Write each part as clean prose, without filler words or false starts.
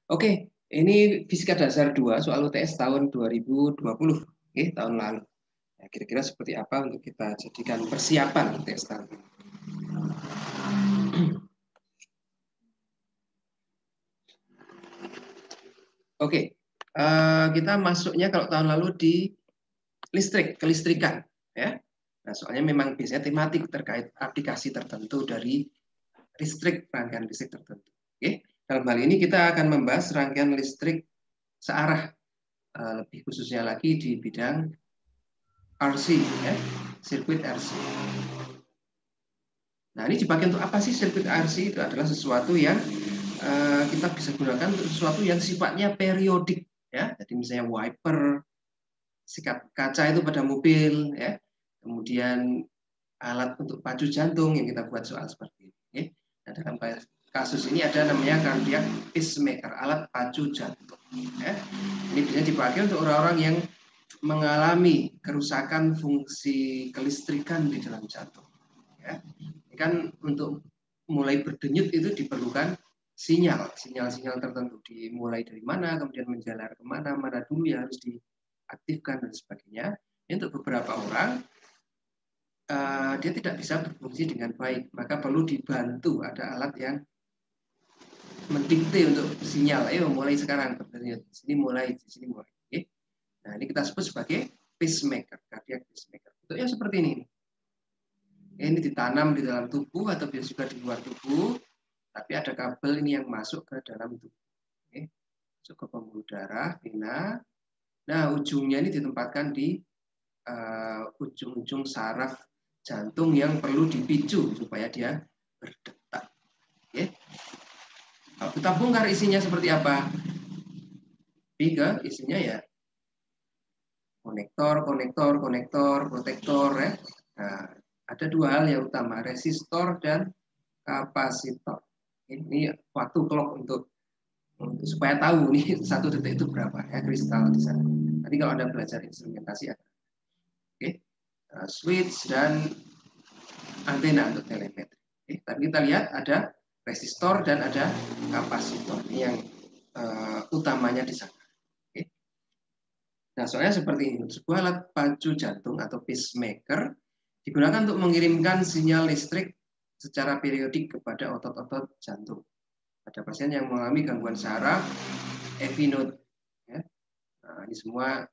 Oke, ini Fisika Dasar 2 soal UTS tahun 2020, tahun lalu. Nah, kira-kira seperti apa untuk kita jadikan persiapan UTS tahun ini. Oke, kita masuknya kalau tahun lalu di kelistrikan. Ya. Nah, soalnya memang biasanya tematik terkait aplikasi tertentu dari rangkaian listrik tertentu. Oke, dalam hal ini kita akan membahas rangkaian listrik searah, lebih khususnya lagi di bidang RC, ya, sirkuit RC. Nah, ini dipakai untuk apa sih sirkuit RC? Itu adalah sesuatu yang kita bisa gunakan untuk sesuatu yang sifatnya periodik, ya. Jadi misalnya wiper, sikat kaca itu pada mobil, ya. Kemudian alat untuk pacu jantung yang kita buat soal seperti ini. Ya. Nah, dalam kasus ini ada namanya cardiac pacemaker, alat pacu jantung. Ya. Ini biasanya dipakai untuk orang-orang yang mengalami kerusakan fungsi kelistrikan di dalam jantung. Ya. Ini kan untuk mulai berdenyut itu diperlukan sinyal tertentu, dimulai dari mana, kemudian menjalar kemana, mana dulu yang harus diaktifkan dan sebagainya. Ini untuk beberapa orang dia tidak bisa berfungsi dengan baik, maka perlu dibantu, ada alat yang mendikte untuk sinyal, ayo mulai sekarang berdenyut, sini mulai, sini mulai. Okay. Nah, ini kita sebut sebagai pacemaker, cardiac pacemaker. Bentuknya seperti ini. Ini ditanam di dalam tubuh atau biasa juga di luar tubuh, tapi ada kabel ini yang masuk ke dalam tubuh. Oke. Masuk ke pembuluh darah, vena. Nah, ujungnya ini ditempatkan di ujung-ujung saraf jantung yang perlu dipicu supaya dia berdetak. Oke. Kalau kita bongkar isinya seperti apa? Tiga, isinya ya konektor, protektor, ya. Nah, ada dua hal yang utama, resistor dan kapasitor. Ini waktu clock untuk supaya tahu nih 1 detik itu berapa ya kristal di sana. Nanti kalau Anda belajar instrumentasi ada. Oke. Switch dan antena untuk telemetri. Oke. Tapi kita lihat ada resistor dan ada kapasitor. Ini yang utamanya di sana. Oke. Nah, soalnya seperti ini. Sebuah alat pacu jantung atau pacemaker digunakan untuk mengirimkan sinyal listrik secara periodik kepada otot-otot jantung. Ada pasien yang mengalami gangguan saraf, EV node. Ya. Nah, ini semua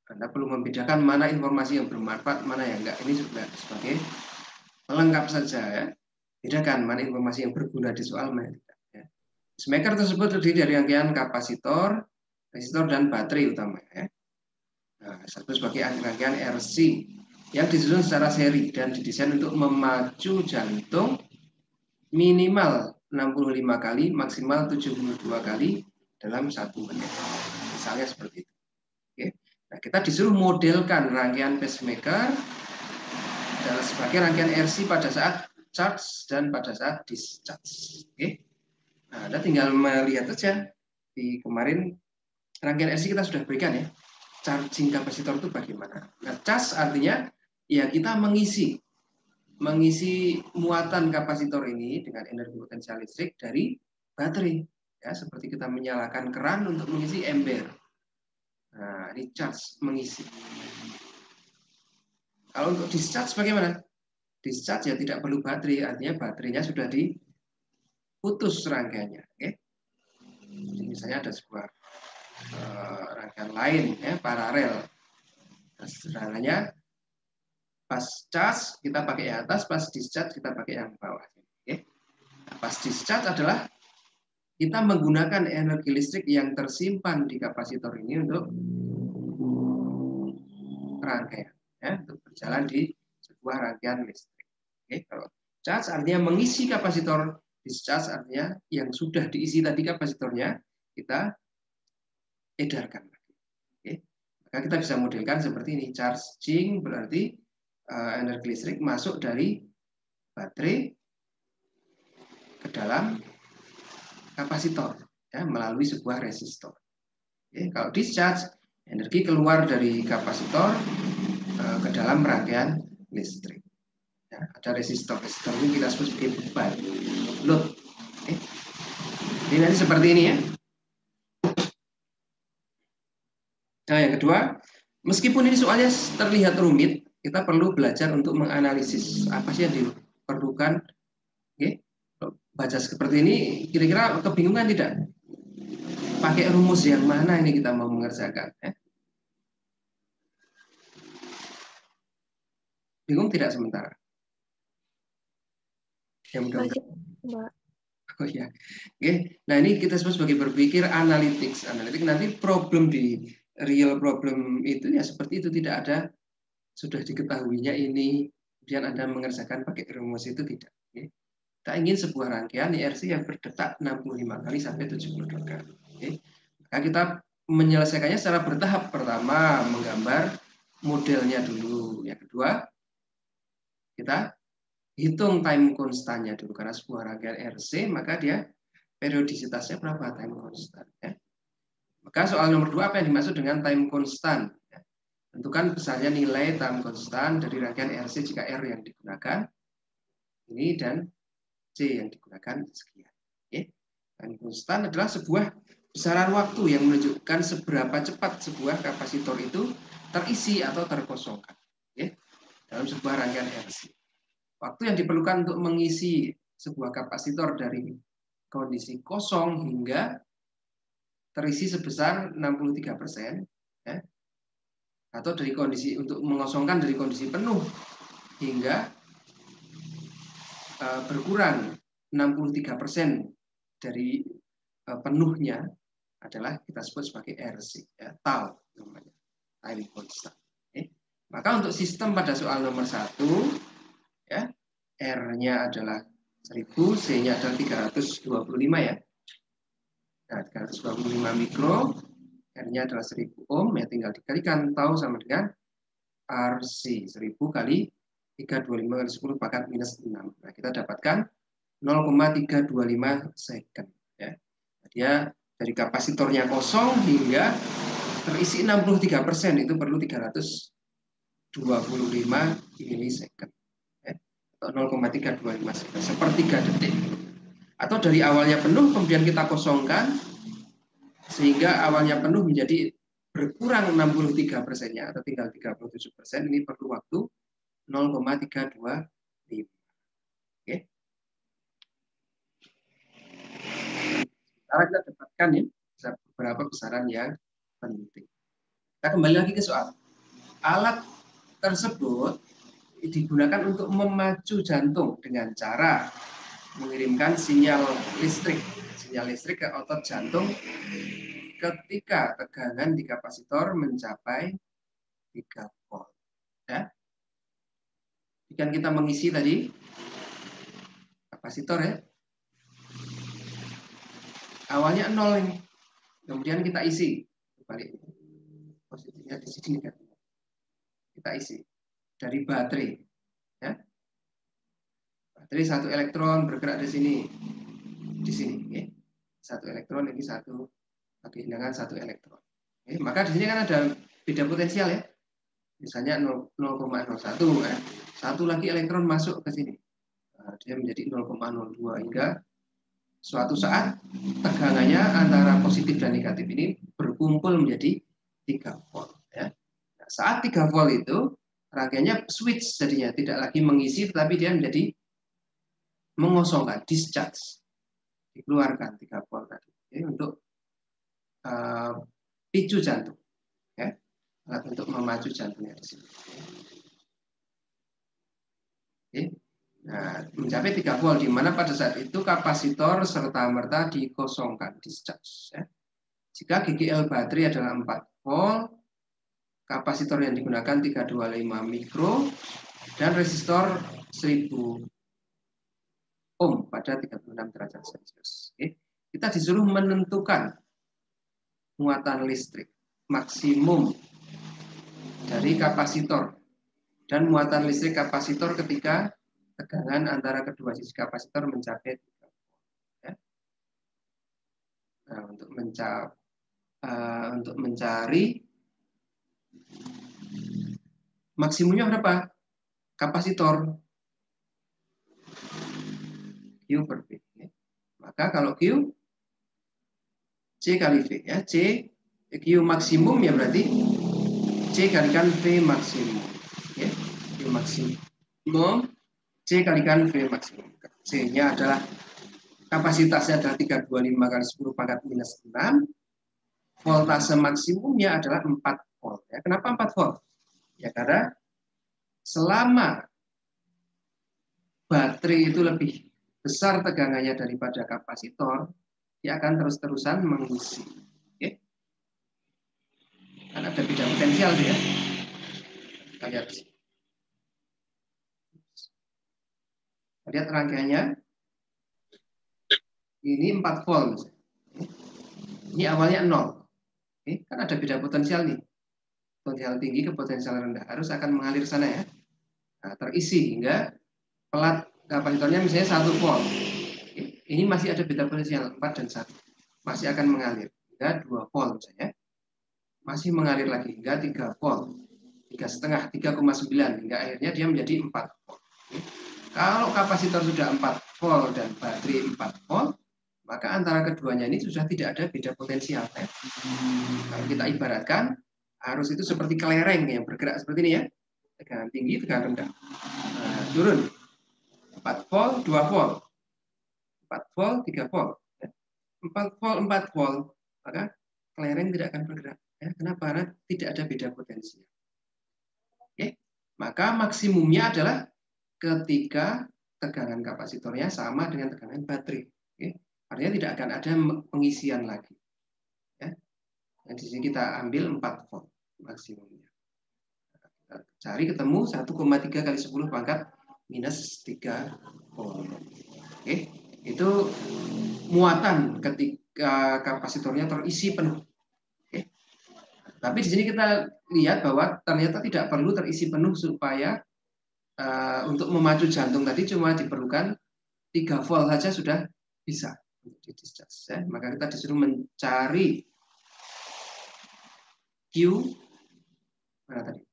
Anda perlu membedakan mana informasi yang bermanfaat, mana yang enggak. Ini juga sebagai pelengkap saja, ya. Bedakan mana informasi yang berguna di soal, mana tidak. Ya. Pacemaker tersebut terdiri dari rangkaian kapasitor, resistor, dan baterai utamanya. Ya. Nah, satu sebagai rangkaian RC yang disusun secara seri dan didesain untuk memacu jantung minimal 65 kali, maksimal 72 kali dalam 1 menit. Misalnya seperti itu. Oke. Nah, kita disuruh modelkan rangkaian pacemaker sebagai rangkaian RC pada saat charge dan pada saat discharge. Oke. Nah, Anda tinggal melihat saja di kemarin rangkaian RC kita sudah berikan, ya. Charging kapasitor itu bagaimana? Nah, charge artinya ya kita mengisi muatan kapasitor ini dengan energi potensial listrik dari baterai, ya, seperti kita menyalakan keran untuk mengisi ember. Nah, ini charge, mengisi. Kalau untuk discharge bagaimana? Discharge ya tidak perlu baterai, artinya baterainya sudah diputus rangkaiannya. Okay? Jadi misalnya ada sebuah rangkaian lain, ya, paralel. Sederhananya pas charge kita pakai yang atas, pas discharge kita pakai yang bawah. Okay? Nah, pas discharge adalah kita menggunakan energi listrik yang tersimpan di kapasitor ini untuk rangkaian, ya, untuk berjalan di sebuah rangkaian listrik. Oke, kalau charge artinya mengisi kapasitor, discharge artinya yang sudah diisi tadi kapasitornya kita edarkan. Oke, maka kita bisa modelkan seperti ini. Charging berarti energi listrik masuk dari baterai ke dalam kapasitor, ya, melalui sebuah resistor. Oke, kalau discharge, energi keluar dari kapasitor ke dalam rangkaian listrik. Ya, ada resistor ini kita sebut sebagai beban, load. Oke. Jadi nanti seperti ini, ya. Nah, yang kedua, meskipun ini soalnya terlihat rumit, kita perlu belajar untuk menganalisis apa sih yang diperlukan. Oke, baca seperti ini, kira-kira kebingungan tidak? Pakai rumus yang mana ini kita mau mengerjakan? Bingung tidak sementara? Ya mudah-mudahan. Mbak. Oh ya, oke. Nah ini kita sebut sebagai berpikir analytics. Analitik nanti problem di real problem itu ya seperti itu, tidak ada sudah diketahuinya ini, kemudian Anda mengerjakan pakai rumus itu tidak. Oke. Kita ingin sebuah rangkaian IRC yang berdetak 65 kali sampai 72 kali. Oke. Maka kita menyelesaikannya secara bertahap. Pertama, menggambar modelnya dulu. Yang kedua, kita hitung time constantnya dulu. Karena sebuah rangkaian RC, maka dia periodisitasnya berapa time constant. Ya. Maka soal nomor 2, apa yang dimaksud dengan time constant? Ya. Tentukan besarnya nilai time constant dari rangkaian RC jika R yang digunakan. Ini dan C yang digunakan sekian. Ya. Time constant adalah sebuah besaran waktu yang menunjukkan seberapa cepat sebuah kapasitor itu terisi atau terkosongkan. Ya. Dalam sebuah rangkaian RC. Waktu yang diperlukan untuk mengisi sebuah kapasitor dari kondisi kosong hingga terisi sebesar 63%, ya, atau dari kondisi untuk mengosongkan dari kondisi penuh hingga berkurang 63% dari penuhnya adalah kita sebut sebagai RC, ya, tau namanya, time constant. Okay. Maka untuk sistem pada soal nomor 1, ya, R-nya adalah 1000, C-nya adalah 325 ya. Nah, 325 mikro, R-nya adalah 1000 ohm, ya tinggal dikalikan, tahu sama dengan RC, 1000 kali 325 kali 10 pangkat minus 6. Nah, kita dapatkan 0,325 second. Ya. Dia dari kapasitornya kosong hingga terisi 63%, itu perlu 325 milisecond. Ya. Atau 0,325 second, sepertiga detik. Atau dari awalnya penuh, kemudian kita kosongkan, sehingga awalnya penuh menjadi berkurang 63%-nya, atau tinggal 37%, ini perlu waktu 0,325. Oke. Sekarang kita dapatkan ya beberapa besaran yang penting. Kita kembali lagi ke soal. Alat tersebut digunakan untuk memacu jantung dengan cara mengirimkan sinyal listrik ke otot jantung ketika tegangan di kapasitor mencapai 3 volt. Ya. Jika kita mengisi tadi kapasitor ya, awalnya 0 ini, kemudian kita isi, balik posisinya di sini kan, kita isi dari baterai, ya. Baterai 1 elektron bergerak di sini, ya. 1 elektron, ini satu kehilangan 1 elektron. Oke, maka di sini kan ada beda potensial ya, misalnya 0,01 ya. Satu lagi elektron masuk ke sini, nah, dia menjadi 0,02 hingga suatu saat tegangannya antara positif dan negatif ini berkumpul menjadi 3 volt. Ya. Nah, saat 3 volt itu rangkaiannya switch, jadinya tidak lagi mengisi, tetapi dia menjadi mengosongkan, discharge, dikeluarkan 3 volt tadi. Jadi untuk picu jantung, ya, untuk memacu jantungnya di sini. Oke. Nah, mencapai 3 volt, di mana pada saat itu kapasitor serta-merta dikosongkan, discharge. Ya. Jika GGL baterai adalah 4 volt, kapasitor yang digunakan 325 mikro, dan resistor 1000 ohm pada 36 derajat Celcius. Oke. Kita disuruh menentukan muatan listrik maksimum dari kapasitor dan muatan listrik kapasitor ketika tegangan antara kedua sisi kapasitor mencapai 3 volt. Ya. Nah, untuk mencari maksimumnya berapa? Kapasitor Q per V. Ya. Maka kalau Q, C kali V. Ya. C Q maksimum ya berarti C kalikan V maksimum. Oke, V maksimum C kalikan V maksimum. C-nya adalah kapasitasnya adalah 325 kali 10 pangkat minus 6. Voltase maksimumnya adalah 4 volt. Ya, kenapa 4 volt? Ya karena selama baterai itu lebih besar tegangannya daripada kapasitor, dia akan terus-terusan mengisi. Oke. Kan ada beda potensial ya. Kita lihat. Lihat rangkaiannya. Ini 4 volt. Ini awalnya 0. Oke, kan ada beda potensial nih. Potensial tinggi ke potensial rendah. Harus akan mengalir sana ya. Nah, terisi hingga pelat kapasitornya misalnya 1 volt. Oke, ini masih ada beda potensial 4 dan 1. Masih akan mengalir hingga 2 volt misalnya. Masih mengalir lagi hingga 3 volt. 3,5, 3,9 hingga akhirnya dia menjadi 4 volt. Oke. Kalau kapasitor sudah 4 volt dan baterai 4 volt, maka antara keduanya ini sudah tidak ada beda potensial. Kalau kita ibaratkan, arus itu seperti kelereng yang bergerak seperti ini ya. Tegangan tinggi, tegangan rendah. Nah, turun. 4 volt, 2 volt. 4 volt, 3 volt. 4 volt, 4 volt. Maka kelereng tidak akan bergerak. Ya, kenapa? Karena tidak ada beda potensial. Oke. Maka maksimumnya adalah ketika tegangan kapasitornya sama dengan tegangan baterai. Oke. Artinya tidak akan ada pengisian lagi. Ya. Dan di sini kita ambil 4 volt maksimumnya. Kita cari ketemu 1,3 kali 10 pangkat minus 3 volt. Oke. Itu muatan ketika kapasitornya terisi penuh. Oke. Tapi di sini kita lihat bahwa ternyata tidak perlu terisi penuh supaya untuk memacu jantung tadi cuma diperlukan 3 volt saja sudah bisa untuk di discharge. Ya. Maka kita disuruh mencari Q mana tadi?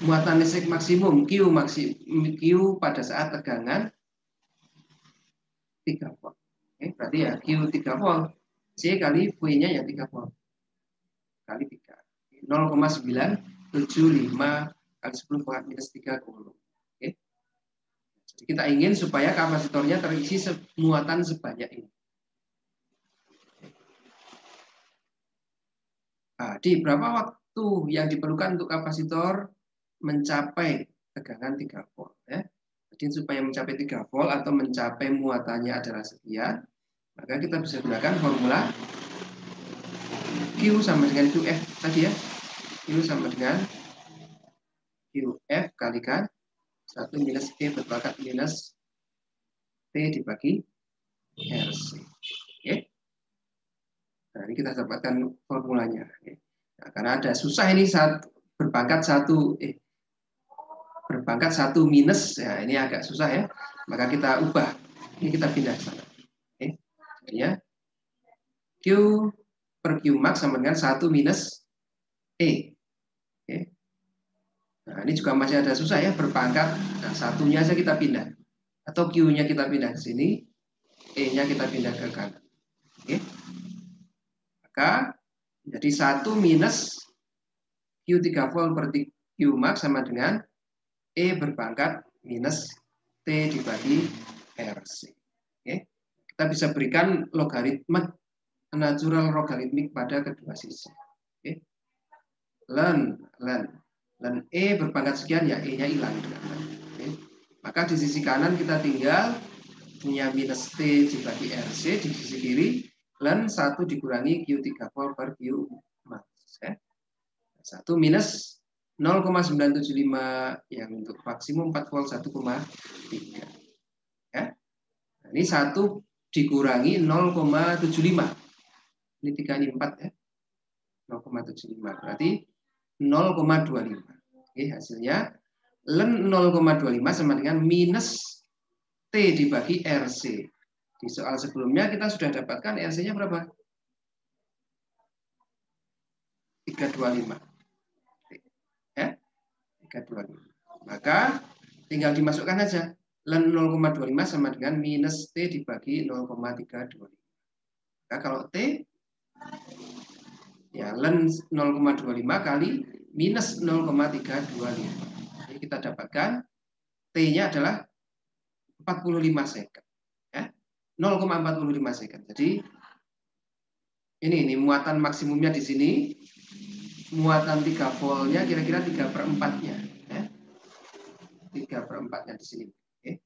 Muatan listrik maksimum Q pada saat tegangan 3 volt. Oke, berarti ya Q 3 volt, C kali V-nya ya 3 volt. Kali 3. 0,975 kali 10 pangkat minus 3 coulomb. Oke. Jadi kita ingin supaya kapasitornya terisi muatan sebanyak ini. Nah, di berapa waktu yang diperlukan untuk kapasitor mencapai tegangan 3 volt ya. Jadi supaya mencapai 3 volt atau mencapai muatannya adalah sekian, maka kita bisa gunakan formula Q sama dengan QF tadi ya. Q sama dengan QF kalikan 1 minus E berpangkat minus T dibagi RC. Oke. Nah, ini kita dapatkan formulanya. Nah, karena ada susah ini saat berpangkat 1 minus, ya ini agak susah ya. Maka kita ubah. Ini kita pindah ke sana. Oke. Jadi ya, Q per Q max sama dengan 1 minus E. Oke. Nah, ini juga masih ada susah ya, berpangkat. Nah, satunya saja kita pindah. Atau Q-nya kita pindah ke sini, E-nya kita pindah ke kanan. Oke. Maka jadi 1 minus Q 3 volt per Q max sama dengan E berpangkat minus T dibagi RC. Oke. Kita bisa berikan logaritma natural logaritmik pada kedua sisi. Oke. Ln E berpangkat sekian ya E-nya hilang. Oke. Maka di sisi kanan kita tinggal punya minus T dibagi RC, di sisi kiri ln 1 dikurangi Q3 volt per Q max. Ya. 1 minus 0,975 yang untuk maksimum 4 volt 1,3. Ya. Nah, ini 1 dikurangi 0,75. Ini 3 ini 4 ya. 0,75 berarti 0,25. Oke, hasilnya ln 0,25 sama dengan minus T dibagi RC. Di soal sebelumnya kita sudah dapatkan RC-nya berapa? 325. Ya, 325. Maka tinggal dimasukkan aja. Ln 0,25 sama dengan minus T dibagi 0,325. Nah, kalau T, ya ln 0,25 kali minus 0,325. Jadi kita dapatkan T-nya adalah 45 second. Ya, 0,45 second. Jadi ini muatan maksimumnya di sini, muatan 3 voltnya kira-kira 3/4-nya. Ya. 3/4-nya di sini. Oke.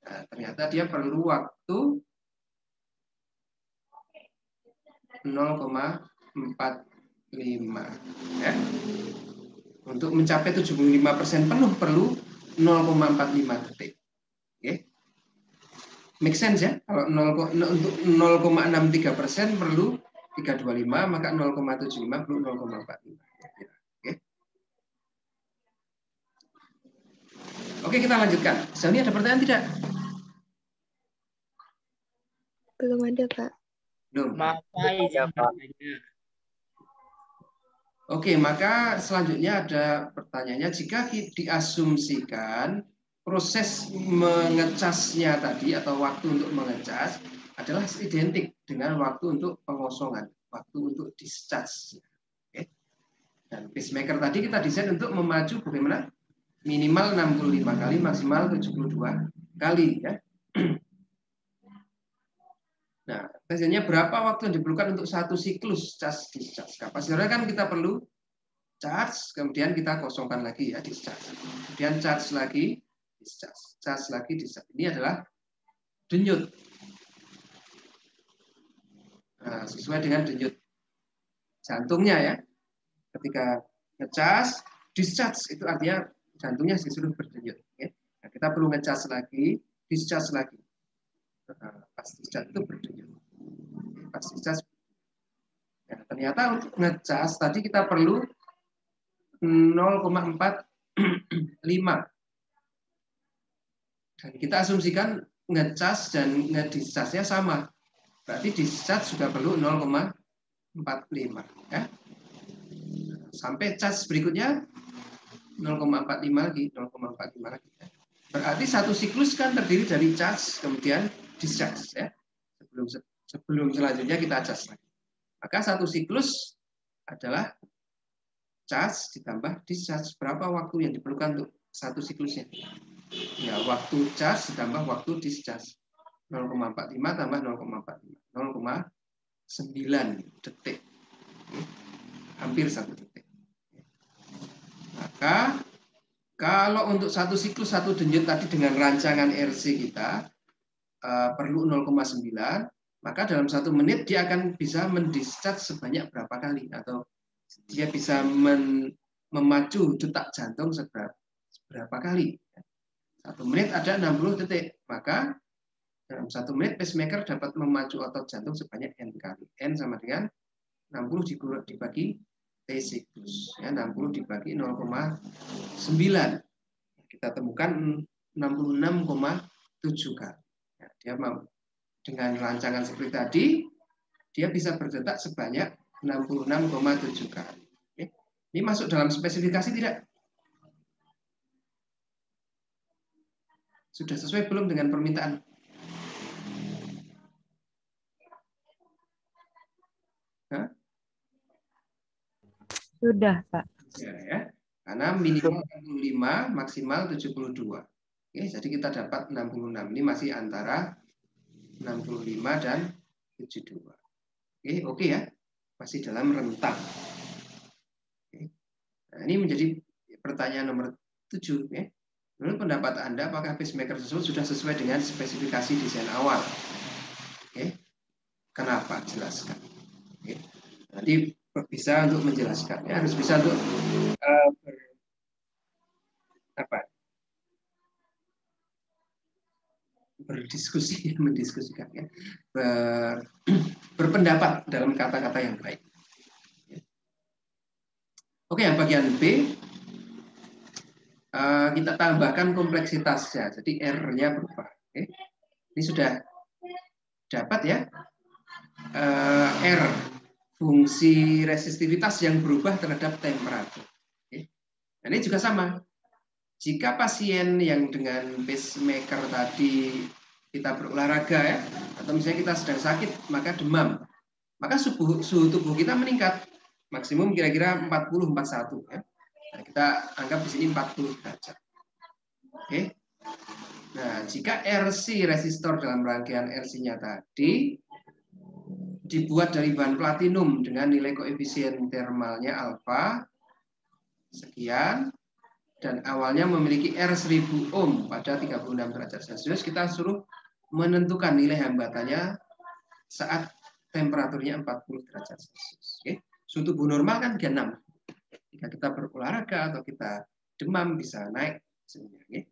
Nah, ternyata dia perlu waktu 0,45 ya. Untuk mencapai 75% penuh perlu 0,45 detik. Oke. Make sense ya? Kalau untuk 0,63% perlu 325, maka 0,75 perlu 0,45. Oke. Oke, kita lanjutkan. Sejauh ini ada pertanyaan tidak? Belum ada, Pak. Belum. Maaf, Pak, izin bertanya. Oke, maka selanjutnya ada pertanyaannya, jika diasumsikan proses mengecasnya tadi atau waktu untuk mengecas adalah identik dengan waktu untuk pengosongan, waktu untuk discharge. Oke. Dan pacemaker tadi kita desain untuk memacu bagaimana? Minimal 65 kali, maksimal 72 kali ya. Nah, biasanya berapa waktu yang diperlukan untuk satu siklus charge discharge? Kapasitornya kan kita perlu charge, kemudian kita kosongkan lagi ya, discharge. Kemudian charge lagi, discharge. Charge lagi, discharge. Ini adalah denyut. Nah, sesuai dengan denyut jantungnya ya. Ketika ngecas, discharge itu artinya jantungnya disuruh berdenyut. Ya. Nah, kita perlu ngecas lagi, discharge lagi. Pas discharge itu berdenyut. Pas discharge. Ya, ternyata untuk ngecas tadi kita perlu 0,45. Dan kita asumsikan ngecas dan ngedischarge-nya sama. Berarti discharge juga perlu 0,45 ya. Sampai charge berikutnya 0,45 lagi, 0,45 lagi. Ya. Berarti satu siklus kan terdiri dari charge kemudian discharge ya. Sebelum selanjutnya kita charge lagi. Maka satu siklus adalah charge ditambah discharge. Berapa waktu yang diperlukan untuk satu siklusnya? Ya, waktu charge ditambah waktu discharge. 0,45 tambah 0,45. 0,9 detik. Hampir 1 detik. Maka kalau untuk satu siklus satu denyut tadi dengan rancangan RC kita perlu 0,9, maka dalam 1 menit dia akan bisa mendischarge sebanyak berapa kali, atau dia bisa memacu detak jantung seberapa kali. 1 menit ada 60 detik, maka dalam 1 menit pacemaker dapat memacu otot jantung sebanyak N kali. N sama dengan 60 dibagi T siklus. Ya, 60 dibagi 0,9. Kita temukan 66,7 kali. Ya, dia dengan rancangan seperti tadi, dia bisa berdetak sebanyak 66,7 kali. Oke. Ini masuk dalam spesifikasi tidak? Sudah sesuai belum dengan permintaan? Hah? Sudah, Pak. Ya. Karena minimal 65, maksimal 72. Oke, jadi kita dapat 66. Ini masih antara 65 dan 72. Oke ya. Masih dalam rentang. Oke. Nah, ini menjadi pertanyaan nomor 7. Ya. Menurut pendapat Anda, apakah pacemaker tersebut sudah sesuai dengan spesifikasi desain awal? Oke. Kenapa? Jelaskan. Oke. Nanti bisa untuk menjelaskan. Ya, harus bisa untuk berdiskusi, mendiskusikan ya, berpendapat dalam kata-kata yang baik. Oke, yang bagian B kita tambahkan kompleksitasnya, jadi R-nya berubah. Oke. Ini sudah dapat ya, R fungsi resistivitas yang berubah terhadap temperatur. Oke. Nah, ini juga sama. Jika pasien yang dengan pacemaker tadi kita berolahraga ya, atau misalnya kita sedang sakit, maka demam, maka suhu tubuh kita meningkat maksimum kira-kira 40-41 ya. Nah, kita anggap di sini 40 derajat. Oke. Nah, jika RC resistor dalam rangkaian RC-nya tadi dibuat dari bahan platinum dengan nilai koefisien termalnya alfa sekian dan awalnya memiliki R 1000 ohm pada 36 derajat Celcius, kita suruh menentukan nilai hambatannya saat temperaturnya 40 derajat Celcius. Oke. Suhu tubuh normal kan 36. Jika kita berolahraga atau kita demam bisa naik. Oke.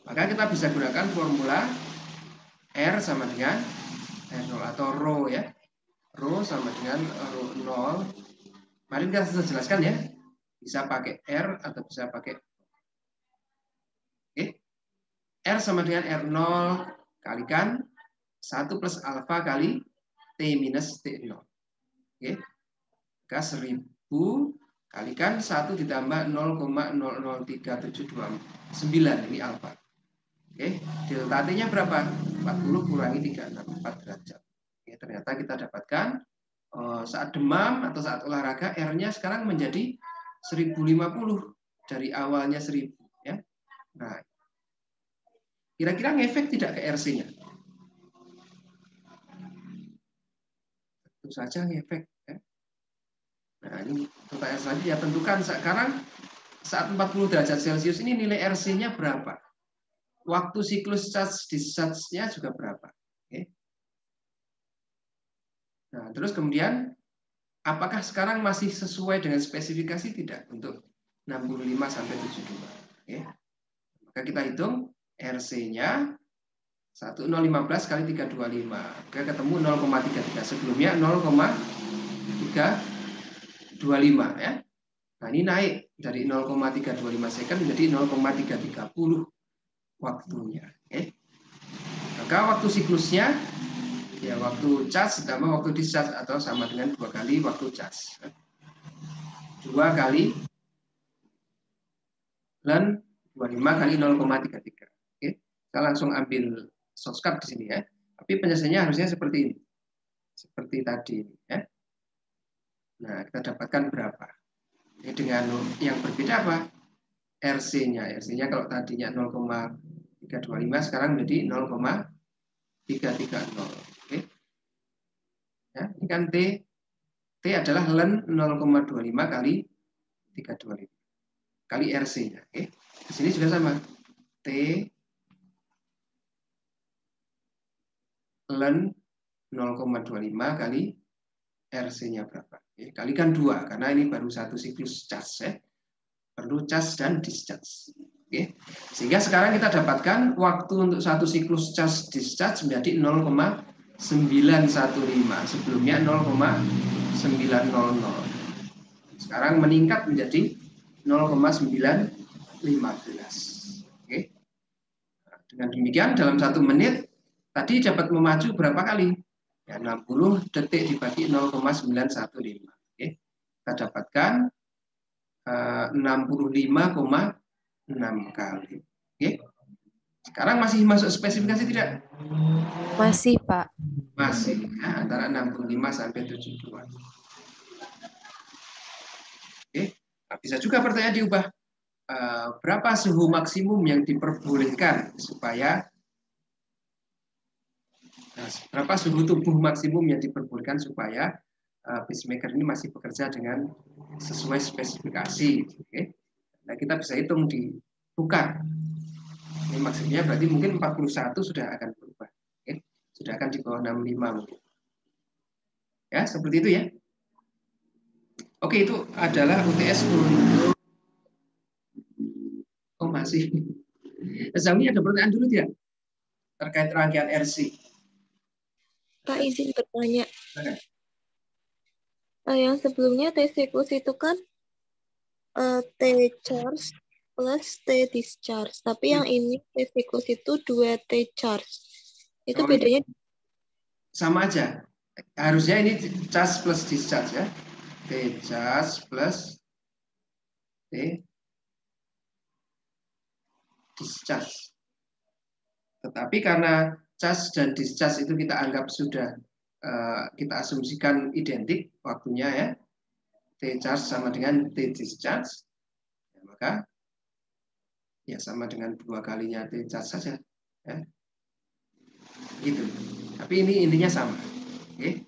Maka kita bisa gunakan formula R sama dengan R0 atau ρ ya. Rho sama dengan rho 0. Mari kita sudah jelaskan ya. Bisa pakai R atau bisa pakai. Oke. R sama dengan R0 kalikan 1 plus alfa kali T minus T0. Oke. Maka 1000 kalikan 1 ditambah 0,003729. Ini alfa. Oke. Delta T-nya berapa? 40 kurangi 364 derajat. Oke, ternyata kita dapatkan saat demam atau saat olahraga R-nya sekarang menjadi 1050 dari awalnya 1000 ya. Nah, kira-kira ngefek tidak ke RC-nya? Tentu saja ngefek ya. Nah, ini pertanyaan selanjutnya, tentukan sekarang saat 40 derajat Celcius ini nilai RC-nya berapa? Waktu siklus charge discharge-nya juga berapa? Oke. Nah, terus kemudian apakah sekarang masih sesuai dengan spesifikasi tidak untuk 65 sampai 72? Oke. Maka kita hitung RC-nya 1015 kali 325. Oke, ketemu 0,33. Sebelumnya 0,325 ya. Nah, ini naik dari 0,325 second menjadi 0,330 waktunya. Oke. Maka waktu siklusnya ya waktu charge ditambah waktu discharge atau sama dengan 2 kali waktu charge. 2 kali ln 25 kali 0,33. Oke. Kita langsung ambil shortcut di sini ya. Tapi penyelesaiannya harusnya seperti ini. Seperti tadi ya. Nah, kita dapatkan berapa? Ini dengan yang berbeda apa? RC-nya. RC-nya kalau tadinya 0,325 sekarang menjadi 0,330. Oke. Ya, ini kan T adalah ln 0,25 kali 325 kali RC-nya. Oke. Di sini juga sama. T ln 0,25 kali RC-nya berapa? Oke. Kalikan 2 karena ini baru satu siklus charge ya. Perlu charge dan discharge. Oke. Sehingga sekarang kita dapatkan waktu untuk satu siklus charge discharge menjadi 0,915. Sebelumnya 0,900. Sekarang meningkat menjadi 0,915. Oke. Nah, dengan demikian dalam 1 menit tadi dapat memacu berapa kali? Ya, 60 detik dibagi 0,915. Oke. Kita dapatkan 65,6 kali. Oke. Sekarang masih masuk spesifikasi tidak? Masih, Pak. Masih, ya, antara 65 sampai 72. Oke. Nah, bisa juga pertanyaan diubah. Berapa suhu maksimum yang diperbolehkan supaya berapa suhu tubuh maksimum yang diperbolehkan supaya pacemaker ini masih bekerja dengan sesuai spesifikasi. Oke. Nah, kita bisa hitung di tukar. Ini maksudnya berarti mungkin 41 sudah akan berubah. Oke. Sudah akan di bawah 65 mungkin. Ya, seperti itu ya. Oke, itu adalah UTS untuk masih. Zami ada pertanyaan dulu tidak? Terkait rangkaian RC. Pak, izin bertanya. Yang sebelumnya T siklus itu kan T charge plus T discharge. Tapi yang ini T siklus itu 2 T charge. Itu bedanya? Sama aja. Harusnya ini charge plus discharge ya. T charge plus T discharge. Tetapi karena charge dan discharge itu kita anggap sudah kita asumsikan identik waktunya ya, T charge sama dengan T discharge, ya, maka ya sama dengan 2 kalinya T charge saja. Ya. Gitu. Tapi ini intinya sama. Oke.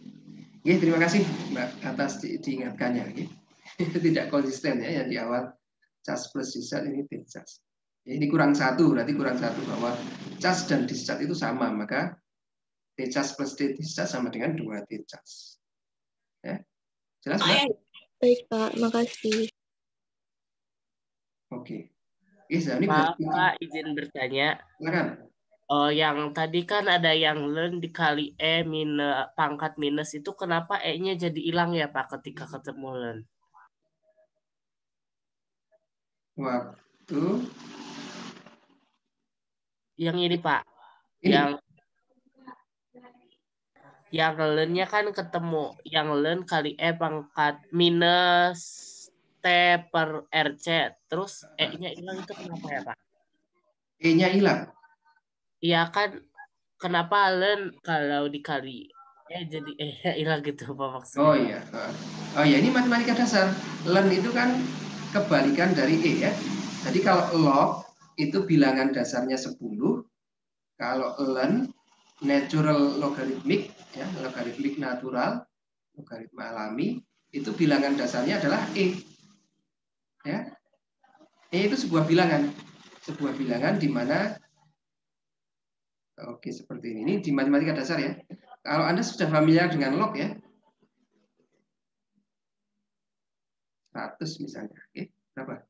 Oke, terima kasih Mbak atas diingatkannya. Oke. Tidak konsisten ya yang di awal charge plus discharge ini discharge. Ya, ini kurang satu, berarti kurang satu bahwa charge dan discharge itu sama, maka T charge plus T discharge sama dengan 2 T charge. Ya. Jelas Mbak? Baik Pak, makasih. Oke. Oke, ini Maaf berarti Pak, izin bertanya. silakan. Oh, yang tadi kan ada yang learn dikali E minus pangkat minus itu kenapa E-nya jadi hilang ya Pak ketika ketemu learn? Waktu Yang ini Pak, ini yang learn-nya kan ketemu, yang learn kali E pangkat minus T per RC, terus E-nya hilang itu kenapa ya Pak? E-nya hilang. Iya kan, kenapa learn kalau dikali jadi E-nya hilang gitu Pak maksudnya? Oh iya. Oh iya, ini matematika dasar. Learn itu kan kebalikan dari E ya. Jadi kalau log itu bilangan dasarnya 10, kalau learn natural logarithmic ya, logaritmik natural, logaritma alami, itu bilangan dasarnya adalah E. Ya. E itu sebuah bilangan. Sebuah bilangan di mana oke seperti ini. Ini di matematika dasar ya. Kalau Anda sudah familiar dengan log ya, 100 misalnya. Oke, berapa?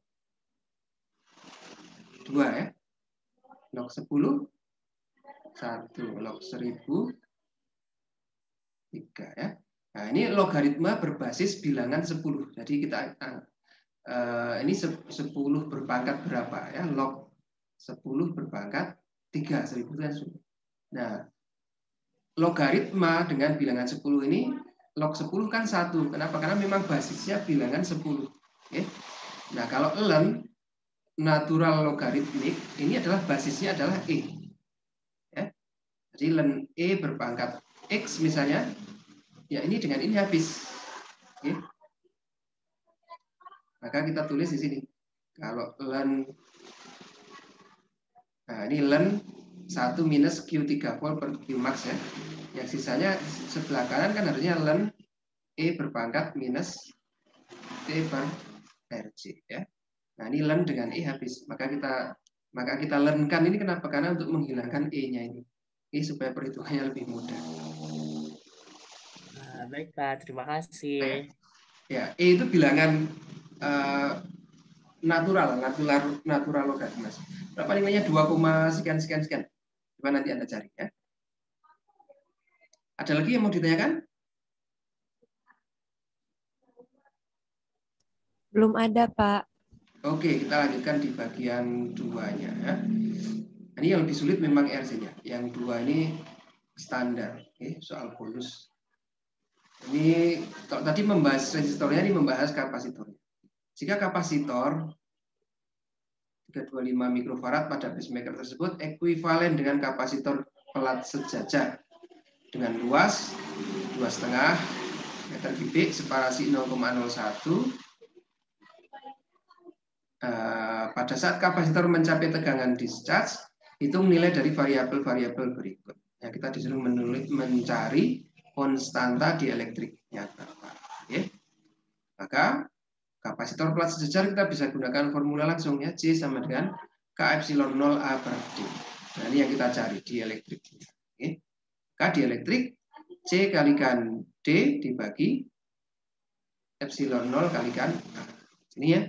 2 ya. Log 10, 1. Log 1000, 3 ya. Nah, ini logaritma berbasis bilangan 10. Jadi kita ini 10 berpangkat berapa ya? Log 10 berpangkat 3, 1000 kan. Nah, logaritma dengan bilangan 10 ini log 10 kan 1. Kenapa? Karena memang basisnya bilangan 10. Oke. Nah, kalau ln natural logaritmik ini adalah basisnya adalah E. Ya. Jadi ln E berpangkat X misalnya, ya ini dengan ini habis. Oke. Maka kita tulis di sini. Kalau ln, nah ini ln 1 minus Q3 vol per Q max ya. Yang sisanya sebelah kanan kan harusnya ln E berpangkat minus T per RC ya. Nah ini ln dengan E habis. Maka kita learn-kan ini kenapa? Karena untuk menghilangkan E-nya ini. Ini supaya perhitungannya lebih mudah. Nah, baik Pak, terima kasih. Ya, E itu bilangan natural logaritma. Berapa nilainya? 2, sekian. Coba nanti Anda cari ya. Ada lagi yang mau ditanyakan? Belum ada, Pak. Oke, kita lanjutkan di bagian 2-nya ya. Ini yang lebih sulit memang RC-nya. Yang 2 ini standar. Oke, soal bonus. Ini kalau tadi membahas resistornya, ini membahas kapasitornya. Jika kapasitor 325 mikrofarad pada pacemaker tersebut ekuivalen dengan kapasitor pelat sejajar dengan luas 2,5 meter kubik, separasi 0,01. Pada saat kapasitor mencapai tegangan discharge, hitung nilai dari variabel-variabel berikut. Ya, kita disuruh mencari konstanta dielektrik nyata. Oke. Maka kapasitor pelat sejajar kita bisa gunakan formula langsung ya, C sama dengan K epsilon 0 A per D. Nah, ini yang kita cari dielektrik. Oke. K dielektrik C kalikan D dibagi epsilon 0 kalikan A. Ini ya.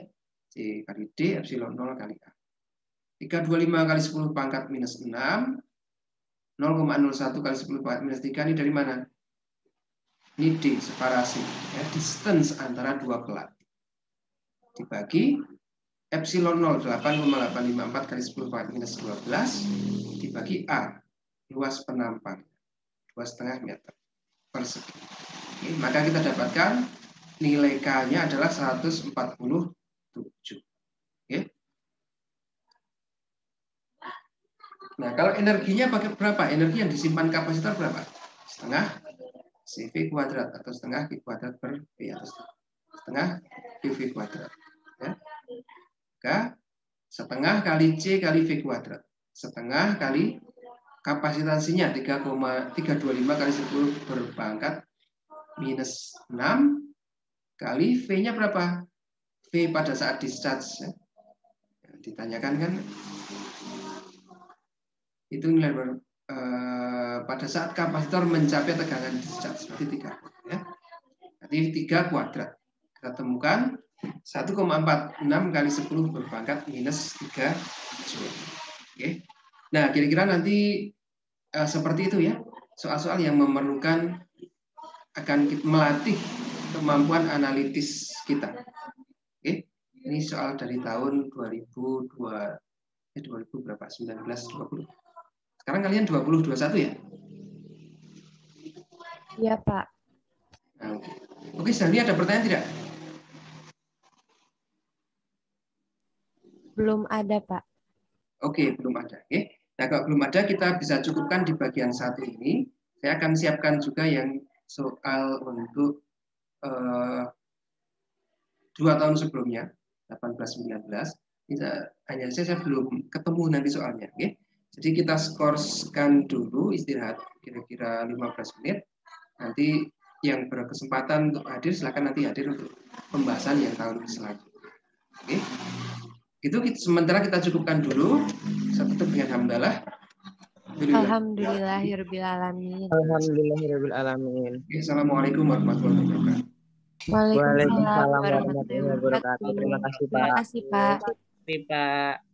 C kali D epsilon 0 kali A. 325 kali 10 pangkat minus 6. 0,01 kali 10 pangkat minus 3 ini dari mana? Ini D, separasi. Ya, distance antara dua pelat. Dibagi epsilon 0, 8,854 kali 10 pangkat minus 12. Dibagi A, luas penampang. 2,5 meter persegi. Oke, maka kita dapatkan nilai K-nya adalah 147. Oke. Nah, kalau energinya pakai berapa? Energi yang disimpan kapasitor berapa? Setengah CV kuadrat atau setengah Q kuadrat per V atau setengah QV kuadrat. Ya. Maka setengah kali C kali V kuadrat. Setengah kali kapasitansinya 3,325 kali 10 berpangkat minus 6 kali V-nya berapa? V pada saat discharge. Ya. Ditanyakan kan itu nilai pada saat kapasitor mencapai tegangan discharge berarti 3 ya. Nanti 3 kuadrat. Kita temukan 1,46 kali 10 berpangkat minus 3 Joule. Oke. Nah, kira-kira nanti seperti itu ya. Soal-soal yang memerlukan akan melatih kemampuan analitis kita. Oke. Ini soal dari tahun 2020 berapa? 19 20. Sekarang kalian 20 21 ya? Iya, Pak. Nah, oke, Sandi ada pertanyaan tidak? Belum ada, Pak. Oke, belum ada. Oke. Nah, kalau belum ada, kita bisa cukupkan di bagian 1 ini. Saya akan siapkan juga yang soal untuk 2 tahun sebelumnya, 18-19. Hanya saya belum ketemu nanti soalnya. Oke. Jadi kita skorskan dulu, istirahat kira-kira 15 menit. Nanti yang berkesempatan untuk hadir, silakan nanti hadir untuk pembahasan yang tahun selanjutnya. Oke. Itu sementara kita cukupkan dulu. Saya tutup dengan hamdalah. Alhamdulillahirrabbilalamin. Alhamdulillahirrabbilalamin. Assalamualaikum warahmatullahi wabarakatuh. Waalaikumsalam Waalaikumsalam warahmatullahi wabarakatuh. Terima kasih, Pak. Terima kasih, Pak. Pak.